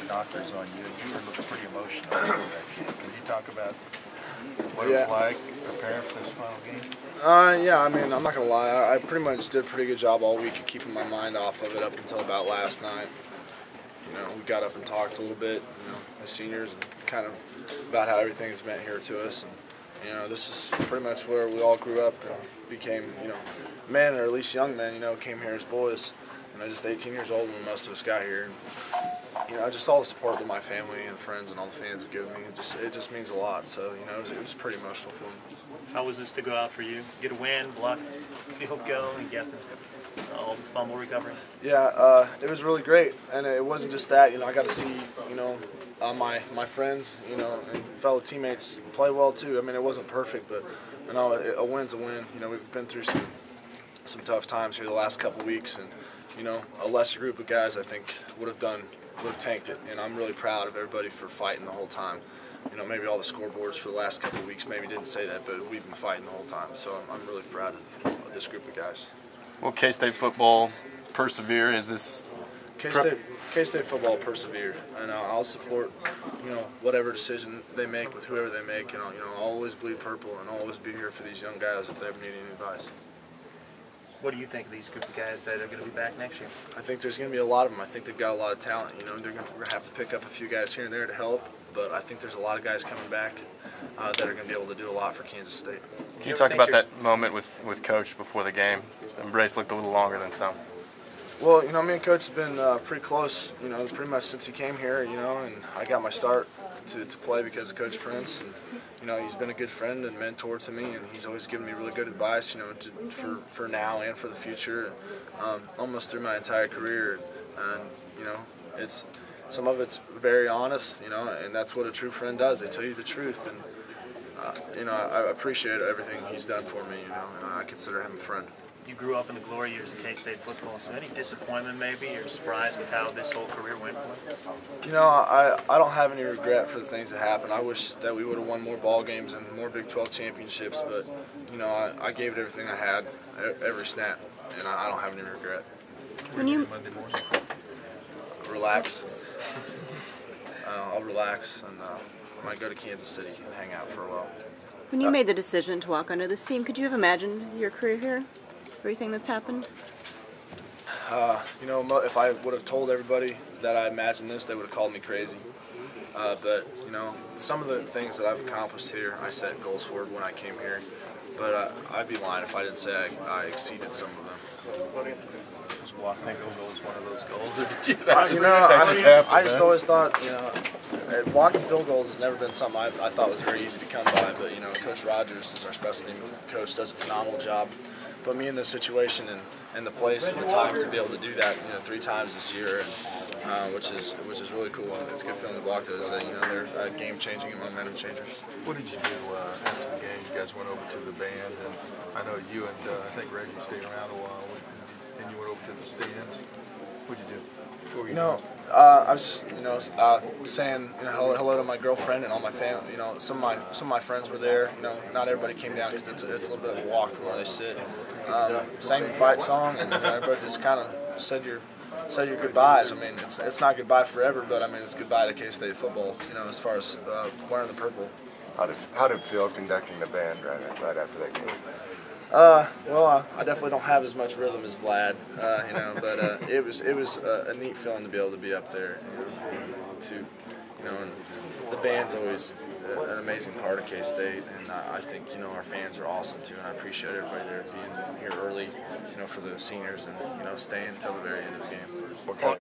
knockers on you, and you were looking pretty emotional after that game. Can you talk about what it was like preparing for this final game? Yeah, I mean, I'm not going to lie. I pretty much did a pretty good job all week of keeping my mind off of it up until about last night. You know, we got up and talked a little bit, you know, as seniors, and kind of about how everything's meant here to us. And, you know, this is pretty much where we all grew up and became, you know, men, or at least young men, you know, came here as boys. And I was just 18 years old when most of us got here. And, you know, just all the support that my family and friends and all the fans have given me, it just means a lot. So, you know, it was pretty emotional for me. How was this to go out for you? Get a win, block field goal, and get all the fumble recovery? Yeah, it was really great, and it wasn't just that. You know, I got to see, you know, my friends, you know, and fellow teammates play well too. I mean, it wasn't perfect, but you know, a win's a win. You know, we've been through some tough times here the last couple of weeks, and you know, a lesser group of guys I think would have tanked it. And I'm really proud of everybody for fighting the whole time. You know, maybe all the scoreboards for the last couple of weeks maybe didn't say that, but we've been fighting the whole time. So I'm really proud of this group of guys. Will K-State football persevere? Is this K-State football persevere, and I'll support, you know, whatever decision they make with whoever they make, and I'll always bleed purple and I'll always be here for these young guys if they ever need any advice. What do you think of these group of guys that are going to be back next year? I think there's going to be a lot of them. I think they've got a lot of talent. You know, we're going to have to pick up a few guys here and there to help, but I think there's a lot of guys coming back that are going to be able to do a lot for Kansas State. Can you talk about that moment with Coach before the game? Embrace looked a little longer than some. Well, you know, me and Coach have been pretty close, you know, pretty much since he came here, you know, and I got my start to play because of Coach Prince. And, you know, he's been a good friend and mentor to me, and he's always given me really good advice, you know, for now and for the future, almost through my entire career. And, you know, some of it's very honest, you know, and that's what a true friend does. They tell you the truth, and, you know, I appreciate everything he's done for me, you know, and I consider him a friend. You grew up in the glory years of K-State football, so any disappointment maybe or surprise with how this whole career went for you? You know, I don't have any regret for the things that happened. I wish that we would have won more ball games and more Big 12 championships, but, you know, I gave it everything I had, every snap, and I don't have any regret. When you Monday morning? Relax. I'll relax, and I might go to Kansas City and hang out for a while. When you made the decision to walk onto this team, could you have imagined your career here? Everything that's happened? You know, if I would have told everybody that I imagined this, they would have called me crazy. But, you know, some of the things that I've accomplished here, I set goals for when I came here. But I'd be lying if I didn't say I exceeded some of them. Was blocking field goals one of those goals, or did you? You know, I just always thought, you know, blocking field goals has never been something I thought was very easy to come by. But, you know, Coach Rogers is our special team coach, does a phenomenal job. Put me in this situation and the place and the time to be able to do that, you know, 3 times this year, and, which is really cool. It's a good feeling to block those. You know, they're game-changing and momentum changers. What did you do after the game? You guys went over to the band, and I know you and I think Reggie stayed around a while. Then you went over to the stands. What did you do? What were you doing? I was just, you know, saying, you know, hello to my girlfriend and all my family. You know, some of my friends were there. You know, not everybody came down because it's a little bit of a walk from where they sit. Sang the fight song, and you know, everybody just kind of said your goodbyes. I mean, it's not goodbye forever, but I mean it's goodbye to K-State football. You know, as far as wearing the purple. How did Phil conducting the band right after that game? Well, I definitely don't have as much rhythm as Vlad, you know, but it was a neat feeling to be able to be up there, and the band's always an amazing part of K-State, and I think, you know, our fans are awesome too, and I appreciate everybody there being here early, you know, for the seniors, and, you know, staying until the very end of the game.